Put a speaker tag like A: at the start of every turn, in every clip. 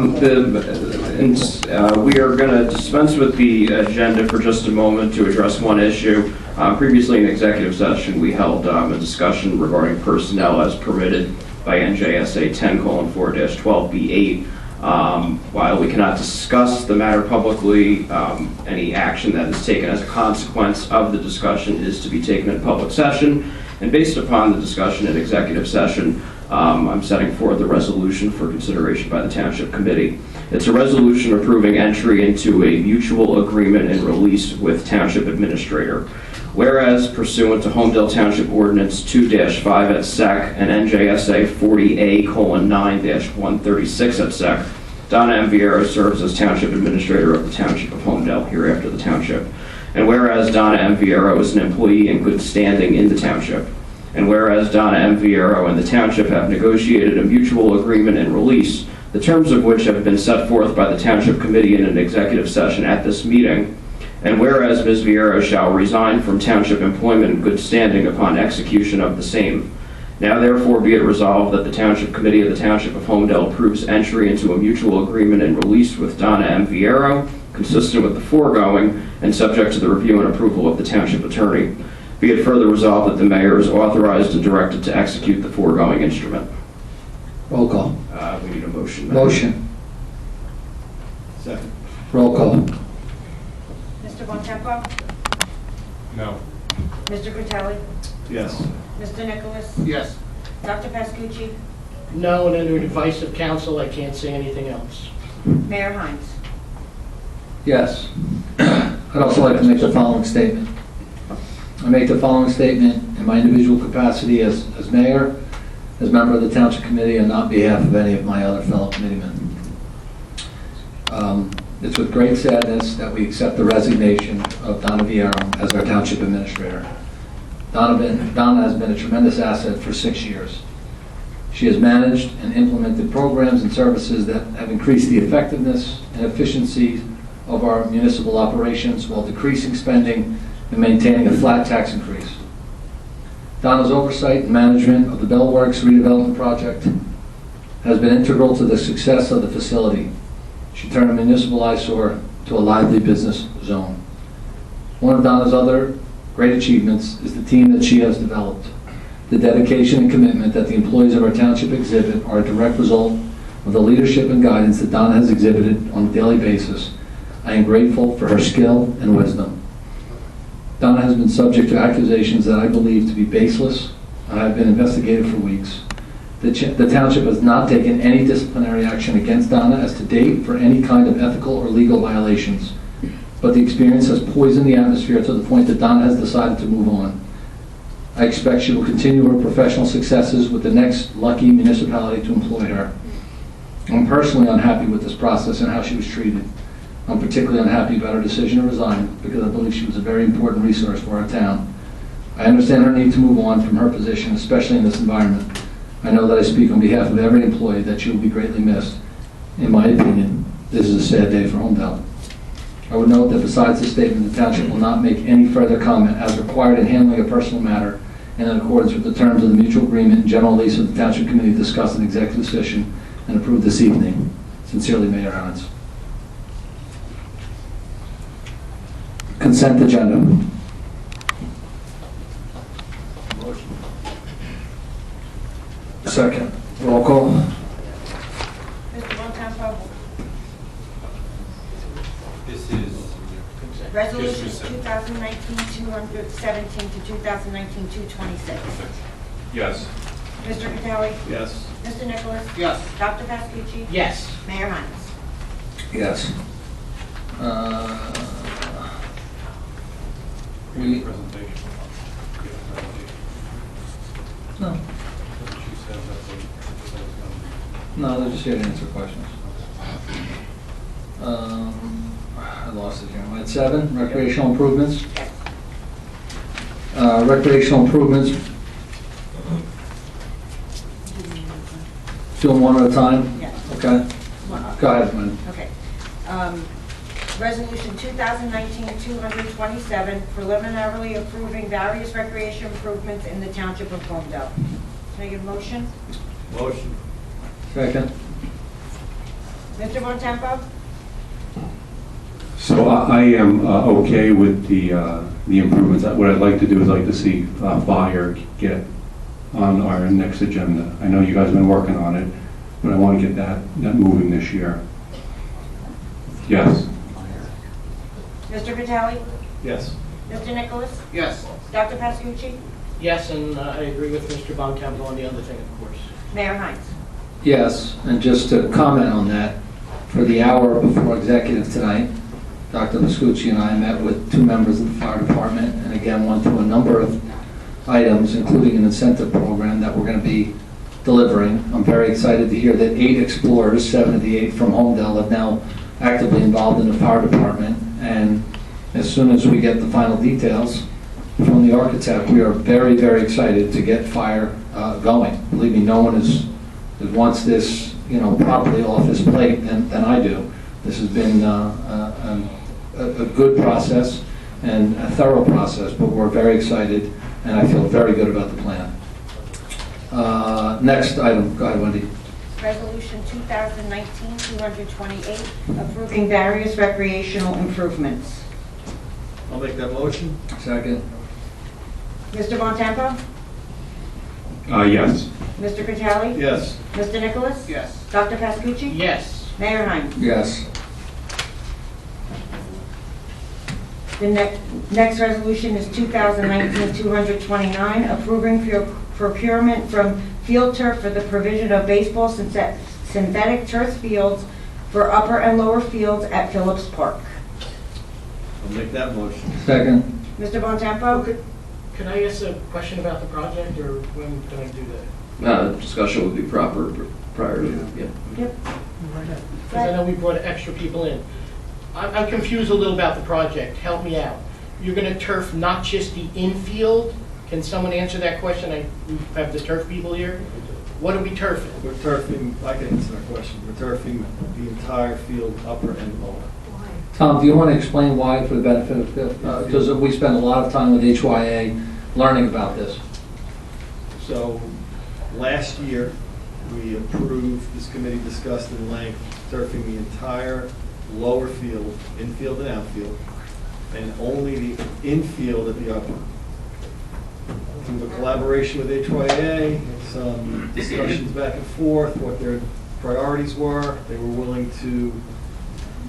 A: We are going to dispense with the agenda for just a moment to address one issue. Previously in executive session, we held a discussion regarding personnel as permitted by NJSA 10:4-12B8. While we cannot discuss the matter publicly, any action that is taken as a consequence of the discussion is to be taken in public session. And based upon the discussion in executive session, I'm setting forth a resolution for consideration by the Township Committee. It's a resolution approving entry into a mutual agreement and release with Township Administrator. Whereas pursuant to Holmdel Township Ordinance 2-5 at sec and NJSA 40A:9-136 at sec, Donna M. Vieira serves as Township Administrator of the Township of Holmdel, hereafter the Township. And whereas Donna M. Vieira is an employee in good standing in the Township. And whereas Donna M. Vieira and the Township have negotiated a mutual agreement and release, the terms of which have been set forth by the Township Committee in an executive session at this meeting. And whereas Ms. Vieira shall resign from Township employment in good standing upon execution of the same. Now therefore be it resolved that the Township Committee of the Township of Holmdel approves entry into a mutual agreement and release with Donna M. Vieira, consistent with the foregoing, and subject to the review and approval of the Township Attorney. Be it further resolved that the Mayor is authorized and directed to execute the foregoing instrument.
B: Roll call.
A: We need a motion.
B: Motion.
A: Second.
B: Roll call.
C: Mr. Bontempo?
D: No.
C: Mr. Critelli?
A: Yes.
C: Mr. Nicholas?
D: Yes.
C: Dr. Pascucci?
E: No, and under advice of counsel, I can't say anything else.
C: Mayor Hines?
B: Yes. I'd also like to make the following statement. I make the following statement in my individual capacity as mayor, as member of the Township Committee, and on behalf of any of my other fellow committeemen. It's with great sadness that we accept the resignation of Donna Vieira as our Township Administrator. Donna has been a tremendous asset for 6 years. She has managed and implemented programs and services that have increased the effectiveness and efficiency of our municipal operations while decreasing spending and maintaining a flat tax increase. Donna's oversight and management of the Bell Works redevelopment project has been integral to the success of the facility. She turned a municipal eyesore to a lively business zone. One of Donna's other great achievements is the team that she has developed. The dedication and commitment that the employees of our township exhibit are a direct result of the leadership and guidance that Donna has exhibited on a daily basis. I am grateful for her skill and wisdom. Donna has been subject to accusations that I believe to be baseless and have been investigated for weeks. The township has not taken any disciplinary action against Donna as to date for any kind of ethical or legal violations, but the experience has poisoned the atmosphere to the point that Donna has decided to move on. I expect she will continue her professional successes with the next lucky municipality to employ her. I'm personally unhappy with this process and how she was treated. I'm particularly unhappy about her decision to resign because I believe she was a very important resource for our town. I understand her need to move on from her position, especially in this environment. I know that I speak on behalf of every employee that she will be greatly missed. In my opinion, this is a sad day for Holmdel. I would note that besides this statement, the township will not make any further comment as required in handling a personal matter and in accordance with the terms of the mutual agreement and general lease of the Township Committee discussed in executive session and approved this evening. Sincerely, Mayor Hines. Consent agenda.
D: Motion.
B: Second. Roll call.
C: Mr. Bontempo?
D: This is
C: Resolution
D: Yes,
C: 2019-217 to 2019-226.
D: yes.
C: Mr. Critelli?
A: Yes.
C: Mr. Nicholas?
E: Yes.
C: Dr. Pascucci?
E: Yes.
C: Mayor Hines?
B: Yes. We,
D: Presentation.
B: no,
D: She said that
B: no, they're just here to answer questions. I lost it here. I'm at 7, recreational improvements. Recreational improvements. Do them one at a time?
C: Yes.
B: Okay. Go ahead, Lynn.
C: Okay. Resolution 2019-227, preliminarily approving various recreation improvements in the Township of Holmdel. Can I get a motion?
D: Motion.
B: Second.
C: Mr. Bontempo?
F: So I am okay with the improvements. What I'd like to do is like to see fire get on our next agenda. I know you guys have been working on it, but I want to get that moving this year. Yes.
C: Mr. Vitale?
D: Yes.
C: Mr. Nicholas?
E: Yes.
C: Dr. Pascucci?
E: Yes, and I agree with Mr. Bontempo on the other thing, of course.
C: Mayor Hines?
B: Yes, and just to comment on that, for the hour before executive tonight, Dr. Pascucci and I met with 2 members of the fire department, and again, went through a number of items, including an incentive program that we're going to be delivering. I'm very excited to hear that 8 explorers, 7 of the 8 from Holmdel, have now actively involved in the fire department, and as soon as we get the final details from the architect, we are very, very excited to get fire going. Believe me, no one wants this, properly off his plate than I do. This has been a good process and a thorough process, but we're very excited, and I feel very good about the plan. Next item, go ahead, Wendy.
C: Resolution 2019-228, approving various recreational improvements.
D: I'll make that motion.
B: Second.
C: Mr. Bontempo?
F: Yes.
C: Mr. Vitale?
D: Yes.
C: Mr. Nicholas?
E: Yes.
C: Dr. Pascucci?
E: Yes.
C: Mayor Hines?
B: Yes.
C: The next resolution is 2019-229, approving procurement from Field Turf for the provision of baseball synthetic turf fields for upper and lower fields at Phillips Park.
D: I'll make that motion.
B: Second.
C: Mr. Bontempo?
E: Can I ask a question about the project, or when can I do that?
A: Discussion would be proper prior to, yeah.
C: Yep.
E: Because I know we brought extra people in. I'm confused a little about the project. Help me out. You're going to turf not just the infield? Can someone answer that question? We have the turf people here. What are we turfing?
G: We're turfing, I can answer that question, we're turfing the entire field, upper and lower.
B: Tom, do you want to explain why for the benefit of, because we spend a lot of time with HYA learning about this.
G: So, last year, we approved, this committee discussed in length, turfing the entire lower field, infield and outfield, and only the infield at the upper. Through the collaboration with HYA, some discussions back and forth, what their priorities were, they were willing to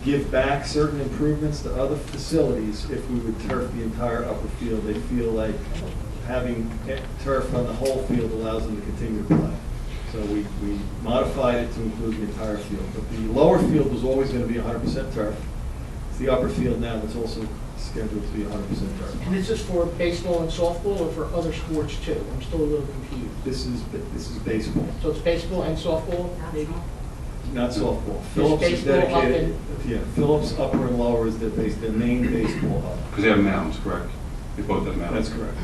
G: give back certain improvements to other facilities if we would turf the entire upper field. They feel like having turf on the whole field allows them to continue to play. So we modified it to include the entire field. But the lower field was always going to be 100% turf. It's the upper field now that's also scheduled to be 100% turf.
E: And this is for baseball and softball, or for other sports too? I'm still a little confused.
G: This is baseball,
E: So it's baseball and softball, maybe?
G: not softball. Phillips is
E: baseball up
G: dedicated. Yeah, Phillips upper and lower is their main baseball hub.
F: Because they have mounds, correct? They both have mounds.
G: That's correct.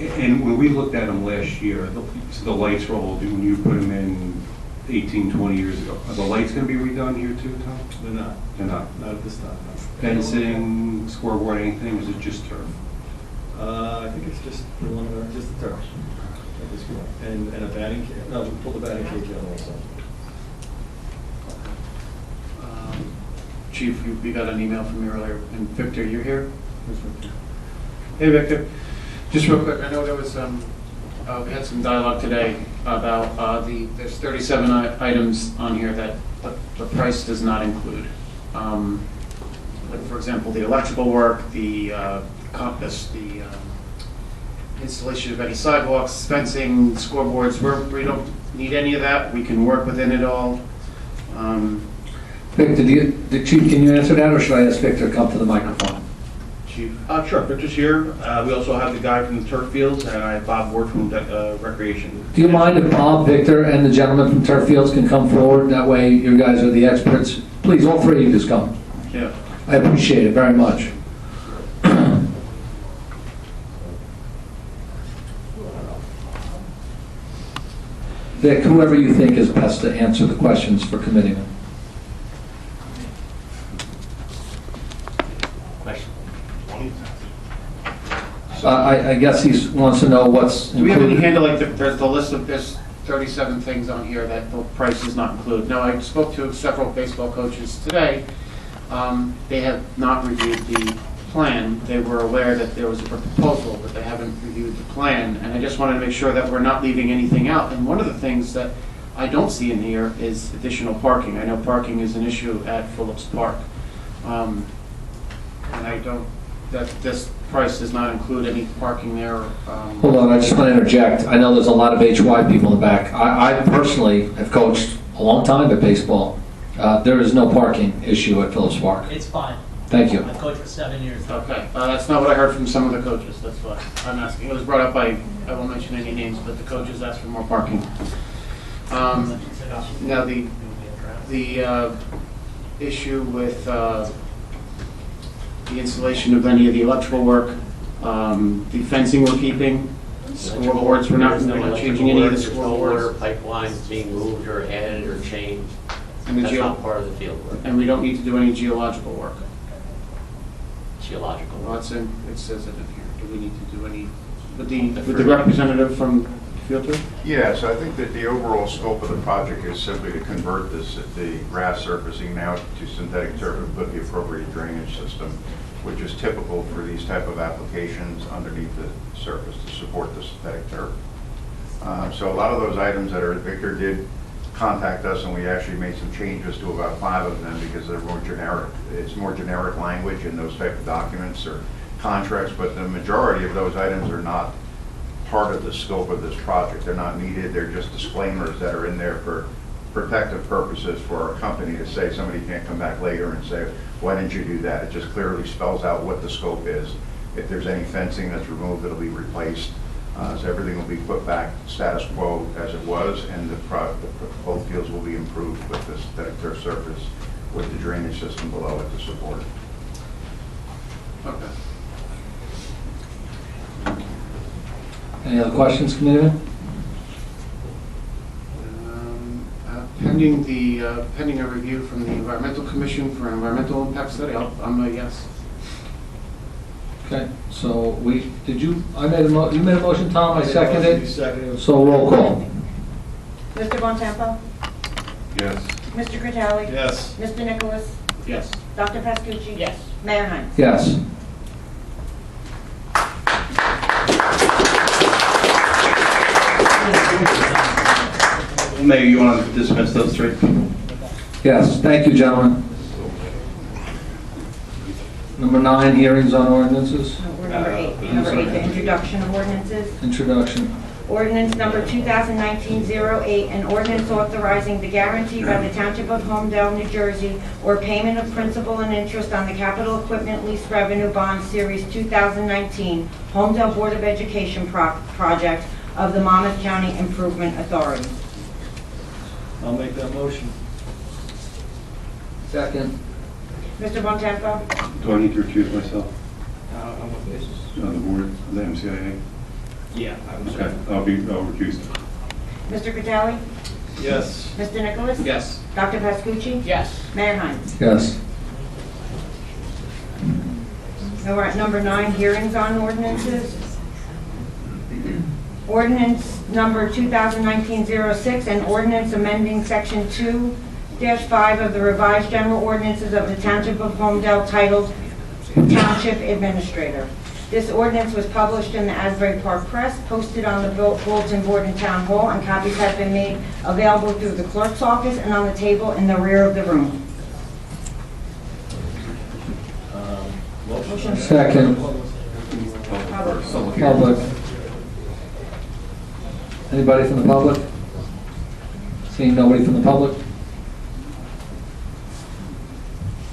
F: And when we looked at them last year, the lights were old. When you put them in 18, 20 years ago, are the lights going to be redone here too, Tom?
G: They're not.
F: They're not.
G: Not at this time, no.
F: Fencing, scoreboard, anything? Is it just turf?
G: I think it's just preliminary, just the turf at this point. And a batting cage, no, we pulled the batting cage out also.
H: Chief, we got an email from you earlier, and Victor, you're here? Where's Victor? Hey, Victor. Just real quick, I know there was we had some dialogue today about there's 37 items on here that the price does not include. Like, for example, the electrical work, the compass, the installation of any sidewalks, fencing, scoreboards. We don't need any of that. We can work within it all.
B: Victor, Chief, can you answer that, or should I ask Victor to come to the microphone?
H: Chief.
I: Sure, Victor's here. We also have the guy from the turf fields, and I have Bob Ward from Recreation.
B: Do you mind if Bob, Victor, and the gentleman from Turf Fields can come forward? That way you guys are the experts. Please, all three of you just come.
H: Yeah.
B: I appreciate it very much. Vic, whoever you think is best to answer the questions for committeemen. I guess he wants to know what's
H: Do we have any
B: included.
H: handle, like, there's the list of, there's 37 things on here that the price does not include. Now, I spoke to several baseball coaches today. They have not reviewed the plan. They were aware that there was a proposal, but they haven't reviewed the plan. And I just wanted to make sure that we're not leaving anything out. And one of the things that I don't see in here is additional parking. I know parking is an issue at Phillips Park. And I don't, that this price does not include any parking there.
B: Hold on, I just want to interject. I know there's a lot of HY people in the back. I personally have coached a long time at baseball. There is no parking issue at Phillips Park.
J: It's fine.
B: Thank you.
J: I've coached for 7 years.
H: Okay, that's not what I heard from some of the coaches, that's why I'm asking. It was brought up by, I won't mention any names, but the coaches asked for more parking. Now, the issue with the installation of any of the electrical work, the fencing we're keeping, scoreboards, we're not changing any of the
K: There's no water
H: scoreboards.
K: pipelines being moved or added or changed.
H: And the
K: That's
H: geo-
K: not part of the field work,
H: And we don't need to do any geological work.
K: geological
H: Well,
K: work.
H: it says it in here. Do we need to do any, with the representative from Field Trip?
L: Yeah, so I think that the overall scope of the project is simply to convert the grass surfacing now to synthetic turf and put the appropriate drainage system, which is typical for these type of applications underneath the surface to support the synthetic turf. So a lot of those items that Victor did contact us, and we actually made some changes to about 5 of them because they're more generic. It's more generic language in those type of documents or contracts, but the majority of those items are not part of the scope of this project. They're not needed. They're just disclaimers that are in there for protective purposes for our company to say somebody can't come back later and say, why didn't you do that? It just clearly spells out what the scope is. If there's any fencing that's removed, it'll be replaced. So everything will be put back status quo as it was, and both fields will be improved with this synthetic turf surface with the drainage system below it to support it.
H: Okay.
B: Any other questions, committee?
H: Pending a review from the Environmental Commission for an environmental impact study, I'm a yes.
B: Okay, so you made a motion, Tom, I
G: You
B: seconded.
G: seconded.
B: So roll call.
C: Mr. Bontempo?
F: Yes.
C: Mr. Critelli?
G: Yes.
C: Mr. Nicholas?
H: Yes.
C: Dr. Pascucci?
E: Yes.
C: Mayor Hines?
B: Yes.
I: Mayor, you want to dismiss those 3?
B: Yes, thank you, gentlemen. Number 9, hearings on ordinances.
C: No, we're number 8. Number 8, the introduction of ordinances.
B: Introduction.
C: Ordinance number 2019-08, an ordinance authorizing the guarantee by the Township of Holmdel, New Jersey, or payment of principal and interest on the capital equipment lease revenue bond series 2019 Holmdel Board of Education project of the Monmouth County Improvement Authority.
G: I'll make that motion.
B: Second.
C: Mr. Bontempo?
F: Do I need to recuse myself? On the board, of the MCIA?
A: Yeah, I would
F: Okay, I'll recuse.
C: Mr. Critelli?
G: Yes.
C: Mr. Nicholas?
H: Yes.
C: Dr. Pascucci?
E: Yes.
C: Mayor Hines?
B: Yes.
C: Now we're at number 9, hearings on ordinances. Ordinance number 2019-06, an ordinance amending section 2-5 of the revised general ordinances of the Township of Holmdel titled Township Administrator. This ordinance was published in the Asbury Park Press, posted on the bulletin board in Town Hall, and copies have been made available through the clerk's office and on the table in the rear of the room. Motion.
B: Second. Public. Anybody from the public? Seeing nobody from the public?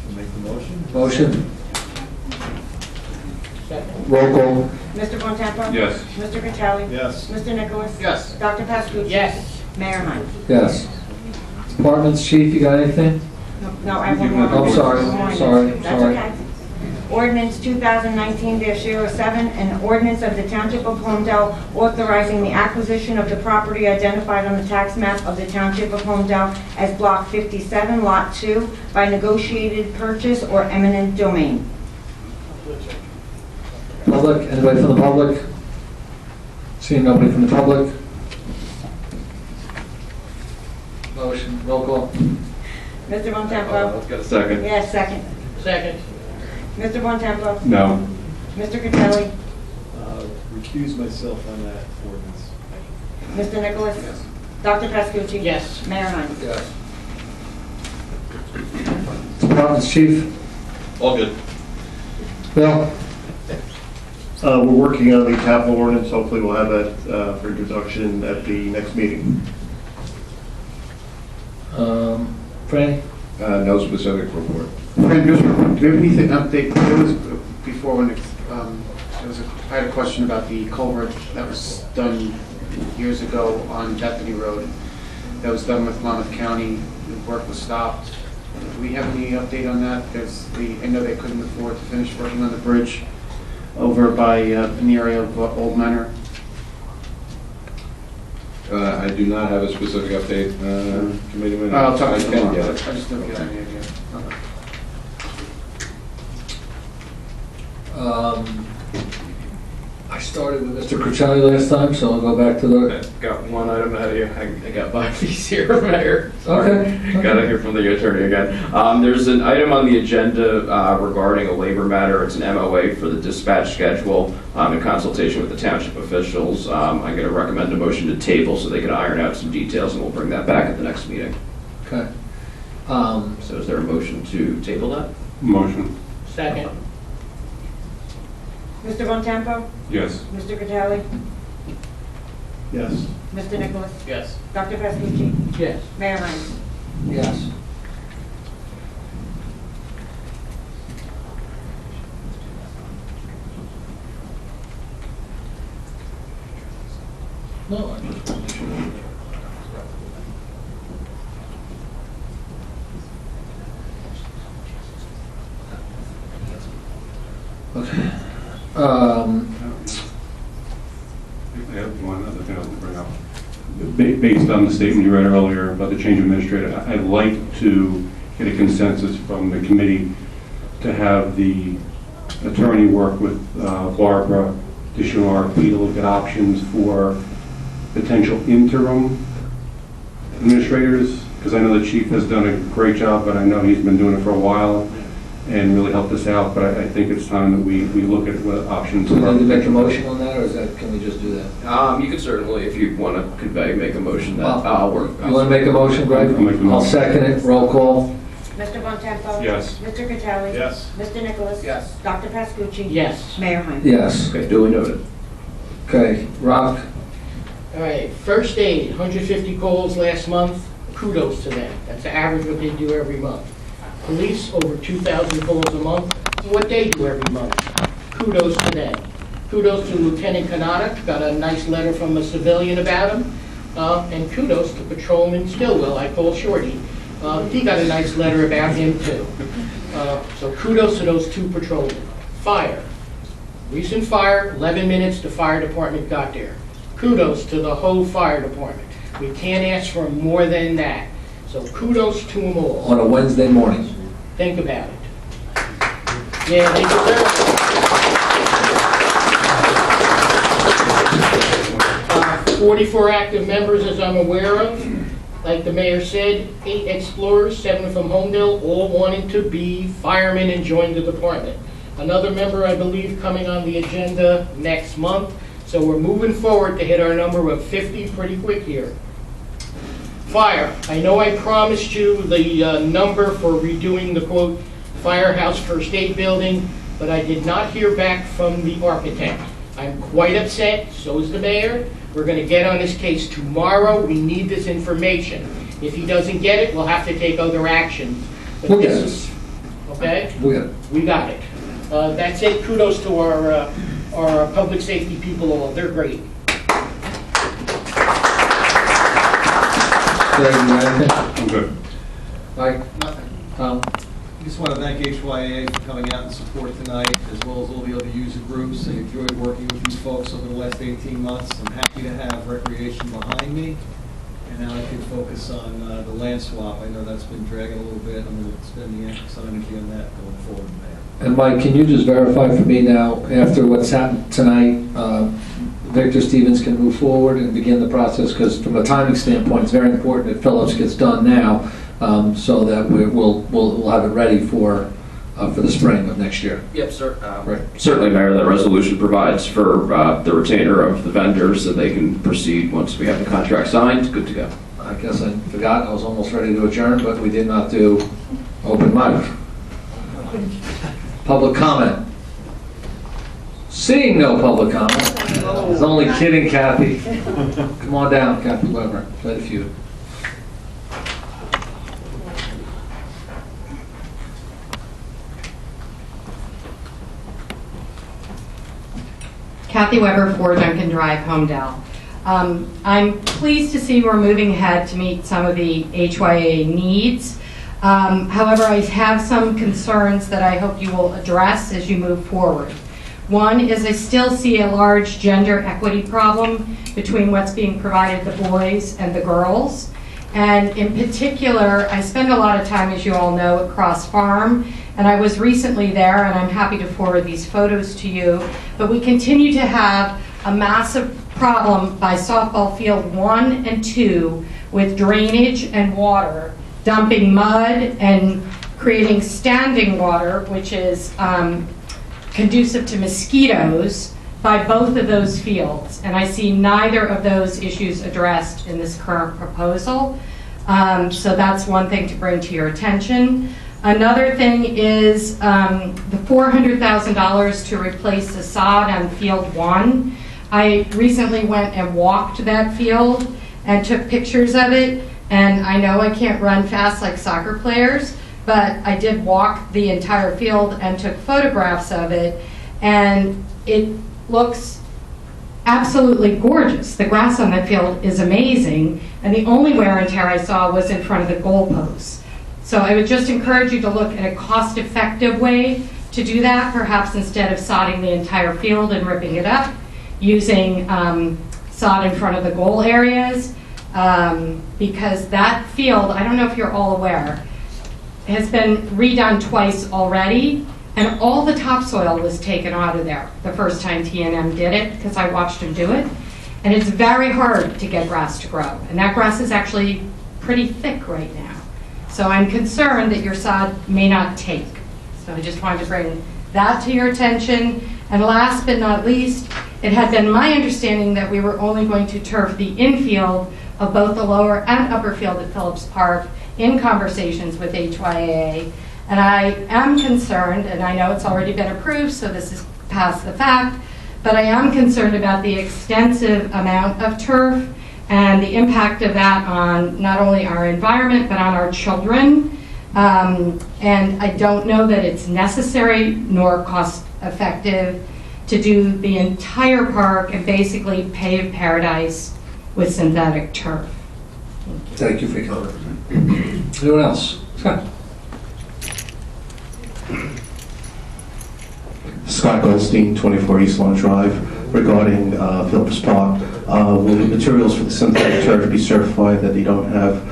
G: I'll make the motion.
B: Motion.
E: Second.
B: Roll call.
C: Mr. Bontempo?
F: Yes.
C: Mr. Critelli?
G: Yes.
C: Mr. Nicholas?
H: Yes.
C: Dr. Pascucci?
E: Yes.
C: Mayor Hines?
B: Yes. Departments, chief, you got anything?
C: No, I have one more.
B: Oh, sorry,
C: One more.
B: sorry,
C: That's
B: sorry.
C: okay. Ordinance 2019-07, an ordinance of the Township of Holmdel authorizing the acquisition of the property identified on the tax map of the Township of Holmdel as Block 57, Lot 2, by negotiated purchase or eminent domain.
B: Public, anybody from the public? Seeing nobody from the public? Motion, roll call.
C: Mr. Bontempo?
A: Got a second?
C: Yes, second.
E: Second.
C: Mr. Bontempo?
F: No.
C: Mr. Cutelli?
G: Recuse myself on that ordinance.
C: Mr. Nicholas? Dr. Pascucci?
E: Yes.
C: Mayor Hines?
B: Yes. Departments, Chief?
D: All good.
B: Bill?
J: We're working on the capital ordinance. Hopefully we'll have that for introduction at the next meeting.
B: Franny?
J: No specific report.
H: Fran, just, do you have anything update? There was, before when I had a question about the culvert that was done years ago on Bethany Road. That was done with Monmouth County. The work was stopped. Do we have any update on that? Because I know they couldn't afford to finish working on the bridge over by in the area of Old Manor.
J: I do not have a specific update, Committeeman.
H: I'll talk
J: I
H: to you
J: can
H: tomorrow.
J: get
H: I
J: it.
H: just don't get any idea. Okay.
B: I started with Mr. Cruciani last time, so I'll go back to the...
A: Got one item ahead of you. I got 5 piece here, Mayor.
B: Okay.
A: Got to hear from the attorney again. There's an item on the agenda regarding a labor matter. It's an MOA for the dispatch schedule in consultation with the township officials. I'm going to recommend a motion to table so they can iron out some details, and we'll bring that back at the next meeting.
B: Okay.
A: So is there a motion to table that?
F: Motion.
E: Second.
C: Mr. Bontempo?
F: Yes.
C: Mr. Cutelli?
J: Yes.
C: Mr. Nicholas?
E: Yes.
C: Dr. Pascucci?
E: Yes.
C: Mayor Hines?
B: Yes. No, I just want to make sure. Okay.
F: I have one other thing I want to bring up. Based on the statement you read earlier about the change of administrator, I'd like to get a consensus from the committee to have the attorney work with Barbara to show RFP to look at options for potential interim administrators, because I know the chief has done a great job, but I know he's been doing it for a while and really helped us out, but I think it's time that we look at what options.
B: Do we need to make a motion on that, or is that, can we just do that?
A: You could certainly, if you want to convey, make a motion that
B: Well,
A: I'll work.
B: You want to make a motion, Greg?
F: I'll make the motion.
B: I'll second it, roll call.
C: Mr. Bontempo?
F: Yes.
C: Mr. Cutelli?
G: Yes.
C: Mr. Nicholas?
B: Yes.
C: Dr. Pascucci?
E: Yes.
C: Mayor Hines?
B: Yes.
A: Okay, duly noted.
B: Okay, Rock?
E: All right, first aid, 150 calls last month. Kudos to them. That's the average what they do every month. Police, over 2,000 calls a month. What they do every month. Kudos to them. Kudos to Lieutenant Kanata. Got a nice letter from a civilian about him. And kudos to Patrolman Stillwell. I call Shorty. He got a nice letter about him too. So kudos to those two patrolmen. Fire. Recent fire, 11 minutes the fire department got there. Kudos to the whole fire department. We can't ask for more than that. So kudos to them all.
B: On a Wednesday morning.
E: Think about it. Yeah, they deserve it. 44 active members, as I'm aware of. Like the mayor said, 8 explorers, 7 from Holmdel, all wanting to be firemen and join the department. Another member, I believe, coming on the agenda next month. So we're moving forward to hit our number of 50 pretty quick here. Fire. I know I promised you the number for redoing the quote firehouse first aid building, but I did not hear back from the architect. I'm quite upset, so is the mayor. We're going to get on this case tomorrow. We need this information. If he doesn't get it, we'll have to take other actions. But
B: We'll get
E: this
B: it.
E: is, okay?
B: We got it.
E: We got it. That's it. Kudos to our public safety people all. They're great.
B: Greg, you got anything?
F: I'm good.
B: Mike?
G: Nothing.
B: Tom?
G: I just want to thank HYA for coming out and support tonight, as well as all the other user groups. I enjoyed working with these folks over the last 18 months. I'm happy to have recreation behind me, and now I can focus on the land swap. I know that's been dragging a little bit. I'm going to spend some energy on that going forward, Mayor.
B: And Mike, can you just verify for me now, after what's happened tonight, Victor Stevens can move forward and begin the process, because from a timing standpoint, it's very important that Phillips gets done now, so that we'll have it ready for the spring of next year.
K: Yep, sir.
B: Right.
A: Certainly, Mayor, that resolution provides for the retainer of the vendors so they can proceed once we have the contract signed. Good to go.
B: I guess I forgot, I was almost ready to adjourn, but we did not do open mic. Public comment. Seeing no public comment, I was only kidding, Kathy. Come on down, Kathy Weber, play the feud.
M: Kathy Weber, 4 Duncan Drive, Holmdel. I'm pleased to see we're moving ahead to meet some of the HYA needs. However, I have some concerns that I hope you will address as you move forward. One is I still see a large gender equity problem between what's being provided to the boys and the girls. And in particular, I spend a lot of time, as you all know, at Cross Farm, and I was recently there, and I'm happy to forward these photos to you. But we continue to have a massive problem by softball field 1 and 2 with drainage and water, dumping mud and creating standing water, which is conducive to mosquitoes, by both of those fields. And I see neither of those issues addressed in this current proposal. So that's one thing to bring to your attention. Another thing is the $400,000 to replace the sod on field 1. I recently went and walked that field and took pictures of it, and I know I can't run fast like soccer players, but I did walk the entire field and took photographs of it, and it looks absolutely gorgeous. The grass on that field is amazing, and the only wear and tear I saw was in front of the goalposts. So I would just encourage you to look at a cost-effective way to do that, perhaps instead of sodding the entire field and ripping it up, using sod in front of the goal areas, because that field, I don't know if you're all aware, has been redone twice already, and all the topsoil was taken out of there the first time T&M did it, because I watched them do it. And it's very hard to get grass to grow, and that grass is actually pretty thick right now. So I'm concerned that your sod may not take. So I just wanted to bring that to your attention. And last but not least, it had been my understanding that we were only going to turf the infield of both the lower and upper field at Phillips Park in conversations with HYA. And I am concerned, and I know it's already been approved, so this is past the fact, but I am concerned about the extensive amount of turf and the impact of that on not only our environment, but on our children. And I don't know that it's necessary nor cost effective to do the entire park and basically pave paradise with synthetic turf.
B: Thank you for your comment. Anyone else? Scott?
J: Scott Goldstein, 24 East Lawn Drive, regarding Phillips Park. Will the materials for the synthetic turf be certified that they don't have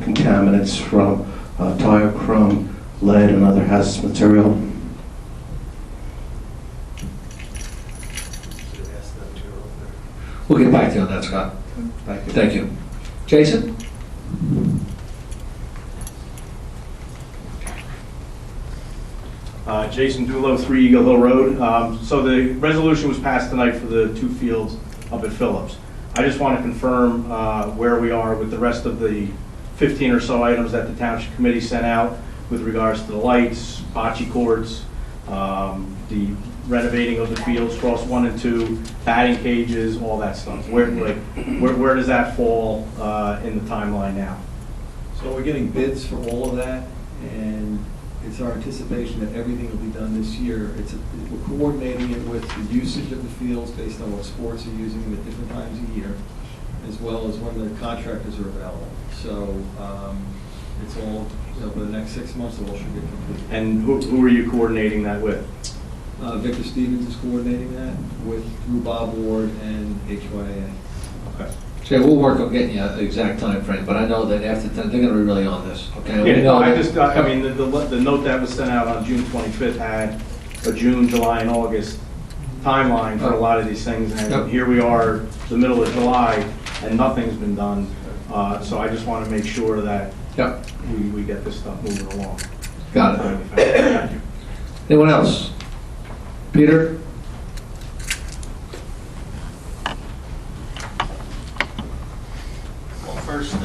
J: contaminants from tire crumb, lead, and other hazardous material?
B: We'll get back to you on that, Scott. Thank you. Jason?
I: Jason Dulo, 3 Eagle Hill Road. So the resolution was passed tonight for the 2 fields up at Phillips. I just want to confirm where we are with the rest of the 15 or so items that the Township Committee sent out with regards to the lights, bocce courts, the renovating of the fields, cross 1 and 2, batting cages, all that stuff. Where does that fall in the timeline now?
G: So we're getting bids for all of that, and it's our anticipation that everything will be done this year. We're coordinating it with the usage of the fields based on what sports are using them at different times of year, as well as when the contractors are available. So it's all, for the next 6 months, it all should get completed.
I: And who are you coordinating that with?
G: Victor Stevens is coordinating that through Bob Ward and HYA.
I: Okay.
B: Jay, we'll work on getting you an exact time frame, but I know that after 10, they're going to be really on this, okay? We
I: Yeah,
B: know
I: I
B: that-
I: mean, the note that was sent out on June 25th had a June, July, and August timeline for a lot of these things,
B: Yep.
I: and here we are, the middle of July, and nothing's been done. So I just want to make sure that
B: Yep.
I: we get this stuff moving along.
B: Got it.
I: Thank you.
B: Anyone else? Peter?
N: Well, first,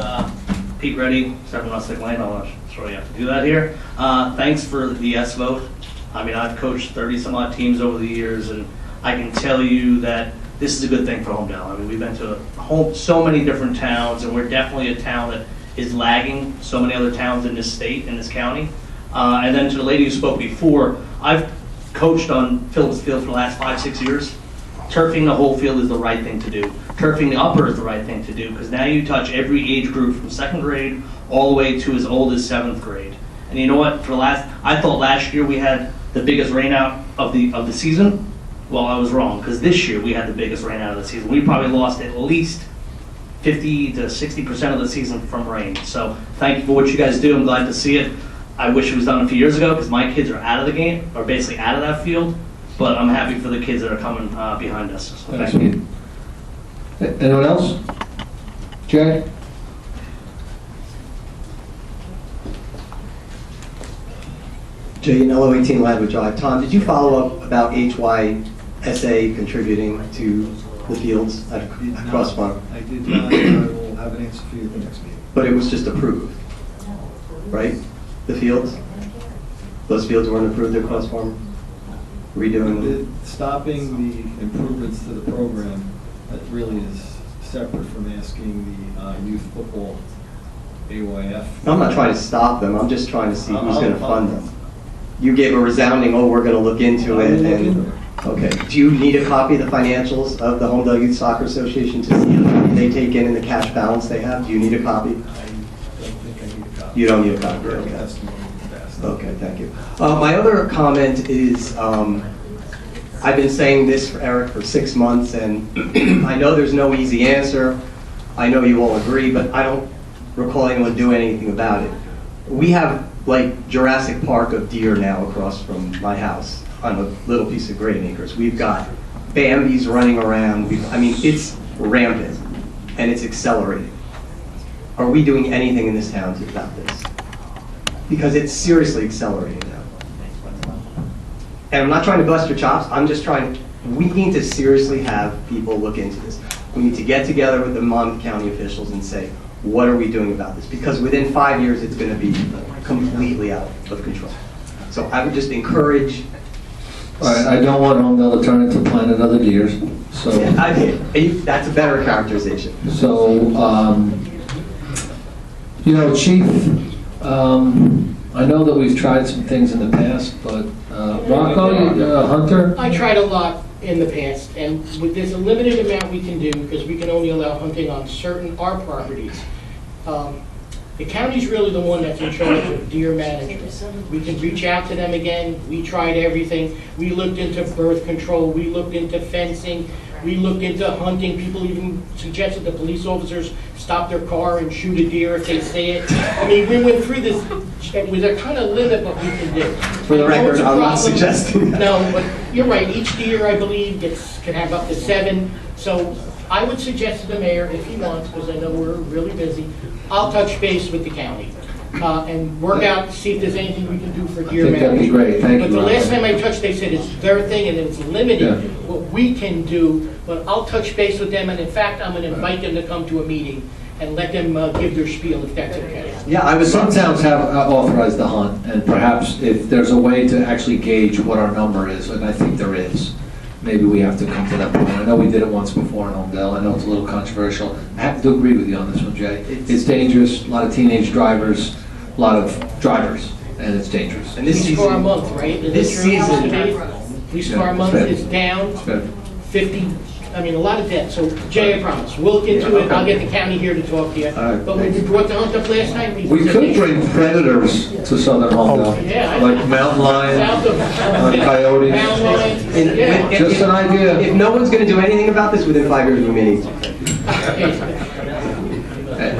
N: Pete Reddy, 7 Rustic Lane, I'm not sure you have to do that here. Thanks for the yes vote. I mean, I've coached 30-some odd teams over the years, and I can tell you that this is a good thing for Holmdel. I mean, we've been to so many different towns, and we're definitely a town that is lagging so many other towns in this state, in this county. And then to the lady who spoke before, I've coached on Phillips Field for the last 5-6 years. Turfing the whole field is the right thing to do. Turfing the upper is the right thing to do, because now you touch every age group from 2nd grade all the way to as old as 7th grade. And you know what? I thought last year we had the biggest rain out of the season. Well, I was wrong, because this year we had the biggest rain out of the season. We probably lost at least 50 to 60% of the season from rain. So thank you for what you guys do. I'm glad to see it. I wish it was done a few years ago, because my kids are out of the game, or basically out of that field. But I'm happy for the kids that are coming behind us. So
B: Thanks,
N: thank you.
B: Pete. Anyone else? Jay?
O: Jay Yanello, 18 Ladwood Drive. Tom, did you follow up about HYSA contributing to the fields at Cross Farm?
G: I did not, I will have an answer for you at the next meeting.
O: But it was just approved, right? The fields? Those fields weren't approved at Cross Farm? Redoing them?
G: Stopping the improvements to the program, that really is separate from asking the youth football AYF.
O: I'm not trying to stop them, I'm just trying to see who's going to fund them. You gave a resounding, oh, we're going to look into it. Okay. Do you need a copy of the financials of the Holmdel Youth Soccer Association to see how much they take in the cash balance they have? Do you need a copy?
G: I don't think I need a copy.
O: You don't need a copy,
G: Very
O: okay.
G: testimony is best.
O: Okay, thank you. My other comment is, I've been saying this for Eric for 6 months, and I know there's no easy answer. I know you all agree, but I don't recall anyone doing anything about it. We have like Jurassic Park of deer now across from my house on a little piece of Great Acres. We've got Bambis running around. I mean, it's rampant, and it's accelerating. Are we doing anything in this town about this? Because it's seriously accelerating now. And I'm not trying to bust your chops, I'm just we need to seriously have people look into this. We need to get together with the Monmouth County officials and say, what are we doing about this? Because within 5 years, it's going to be completely out of control. So I would just encourage.
B: All right, I don't want Holmdel to turn into Planet of the Deers, so.
O: That's a better characterization.
B: So, you know, Chief, I know that we've tried some things in the past, but Rocco, Hunter?
E: I tried a lot in the past, and there's a limited amount we can do, because we can only allow hunting on certain our properties. The county's really the one that's in charge of deer management. We can reach out to them again. We tried everything. We looked into birth control. We looked into fencing. We looked into hunting. People even suggested the police officers stop their car and shoot a deer if they see it. I mean, we went through this, with a kind of limit what we can do.
O: For the record, I'm not suggesting that.
E: No, but you're right. Each deer, I believe, can have up to 7. So I would suggest to the mayor, if he wants, because I know we're really busy, I'll touch base with the county and work out to see if there's anything we can do for deer
B: I think that'd be
E: management.
B: great. Thank
E: But
B: you,
E: the
B: Rocco.
E: last time I touched, they said it's their thing and it's limited
B: Yeah.
E: what we can do. But I'll touch base with them, and in fact, I'm going to invite them to come to a meeting and let them give their spiel, if that's okay.
O: Yeah,
B: Some towns have authorized the hunt, and perhaps if there's a way to actually gauge what our number is, and I think there is, maybe we have to come to that point. I know we did it once before in Holmdel. I know it's a little controversial. I have to agree with you on this one, Jay. It's dangerous, a lot of teenage drivers, a lot of drivers, and it's dangerous.
O: And this
E: Police car
O: season,
E: month, right? Is
O: this
E: it true?
O: season-
E: Police
B: Yeah,
E: car
B: it's
E: month
B: bad.
E: is down
B: It's bad.
E: 50, I mean, a lot of debt. So Jay, I promise, we'll look into it. I'll get the county here to talk to you.
B: All right,
E: But when we brought the hunt up last night,
B: We could bring predators to southern Holmdel,
E: Yeah, I-
B: like mountain lions,
E: South of
B: coyotes.
E: Mountain lions,
O: And-
E: yeah.
B: Just an idea.
O: if no one's going to do anything about this, within 5 years, we may need to.
B: Eh,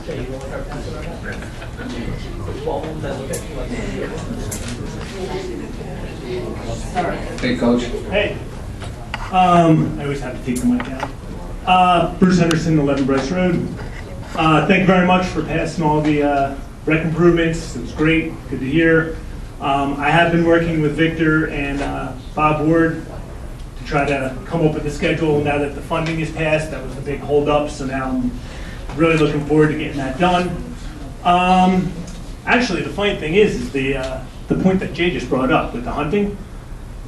B: Hey, Coach.
P: Hey. I always have to take the mic down. Bruce Henderson, 11 Bryce Road. Thank you very much for passing all the rec improvements. It was great, good to hear. I have been working with Victor and Bob Ward to try to come up with a schedule now that the funding is passed. That was the big holdup, so now I'm really looking forward to getting that done. Actually, the funny thing is the point that Jay just brought up with the hunting.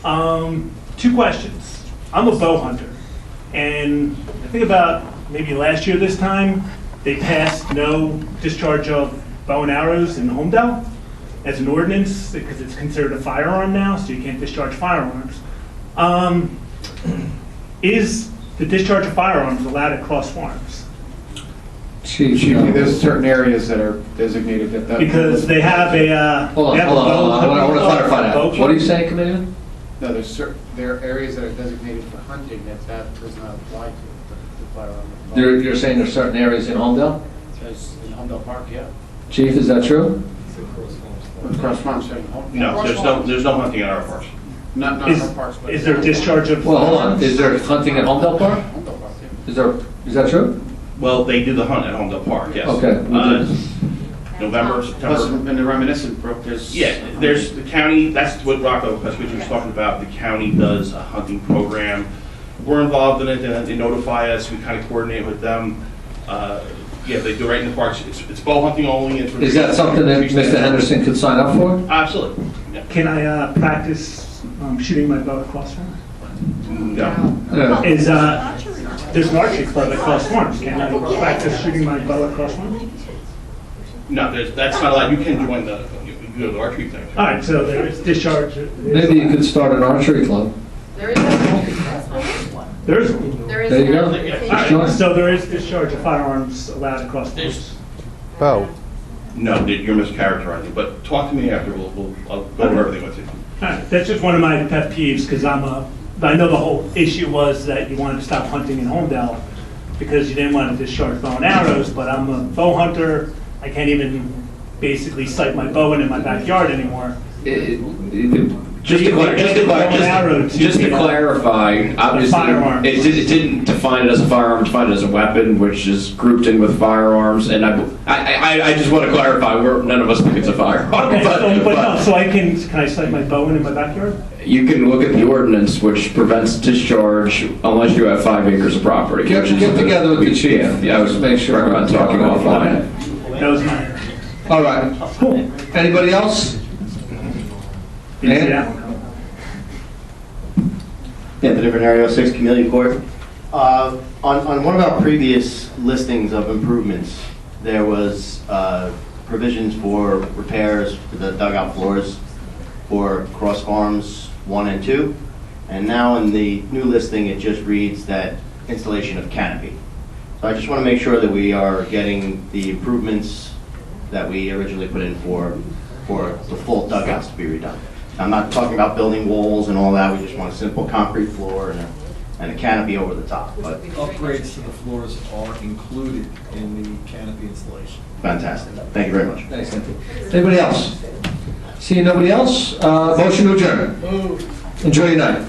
P: 2 questions. I'm a bow hunter, and I think about maybe last year this time, they passed no discharge of bow and arrows in Holmdel as an ordinance because it's considered a firearm now, so you can't discharge firearms. Is the discharge of firearms allowed at cross farms?
B: Chief,
H: There's certain areas that are designated that.
P: Because they have a.
B: Hold
P: they
B: on,
P: have a
B: hold on,
P: bow-
B: I want to clarify that.
P: bow
B: What are you saying, Committeeman?
H: No, there are areas that are designated for hunting that does not apply to the firearm.
B: You're saying there's certain areas in Holmdel?
H: Says in Holmdel Park, yeah.
B: Chief, is that true?
H: Cross farms, saying
I: No, there's no hunting in our parks.
H: Not our parks, but.
P: Is there discharge of?
B: Well, hold on, is there hunting at Holmdel Park?
H: Holmdel Park, yeah.
B: Is that true?
I: Well, they do the hunt at Holmdel Park, yes.
B: Okay.
I: November,
H: Plus,
I: September.
H: in the reminiscent brook, there's.
I: Yeah, there's the county, that's what Rocco Pesquich was talking about. The county does a hunting program. We're involved in it, and they notify us, we kind of coordinate with them. Yeah, they do right in the parks. It's bow hunting only.
B: Is that something that Mr. Henderson could sign up for?
I: Absolutely. Yeah.
P: Can I practice shooting my bow at cross farms?
I: No.
B: Yeah.
P: Is there's an archery club at cross farms? Can I practice shooting my bow at cross farms?
I: No, that's not allowed. You can join the archery thing.
P: All right, so there is discharge.
B: Maybe you could start an archery club.
C: There is one.
P: There is one.
C: There is
B: There you go.
P: All right, so there is discharge of firearms allowed across the board.
J: Bow.
I: No, you're mischaracterizing. But talk to me after. I'll go over everything with you.
P: All right, that's just one of my pet peeves because I know the whole issue was that you wanted to stop hunting in Holmdel because you didn't want to discharge bow and arrows, but I'm a bow hunter. I can't even basically sight my bow in my backyard anymore.
A: Just to clarify, obviously,
P: Firearms.
A: it didn't define it as a firearm, it defined it as a weapon, which is grouped in with firearms, and I just want to clarify, none of us think it's a firearm.
P: Okay, so can I sight my bow in my backyard?
A: You can look at the ordinance, which prevents discharge unless you have 5 acres of property.
B: Get together with the chief.
A: Yeah, I was
B: Make sure.
A: recommend talking offline.
P: That was mine.
B: All right.
P: Cool.
B: Anybody else?
P: Didn't see that one coming.
Q: Anthony Venario, 6 Camellia Court. On one of our previous listings of improvements, there was provisions for repairs to the dugout floors for cross farms 1 and 2. And now in the new listing, it just reads that installation of canopy. So I just want to make sure that we are getting the improvements that we originally put in for the full dugouts to be redone. I'm not talking about building walls and all that, we just want a simple concrete floor and a canopy over the top, but
G: Upgrades to the floors are included in the canopy installation.
Q: fantastic. Thank you very much.
B: Thanks, Anthony. Anybody else? Seeing nobody else, motion to adjourn. Enjoy your night.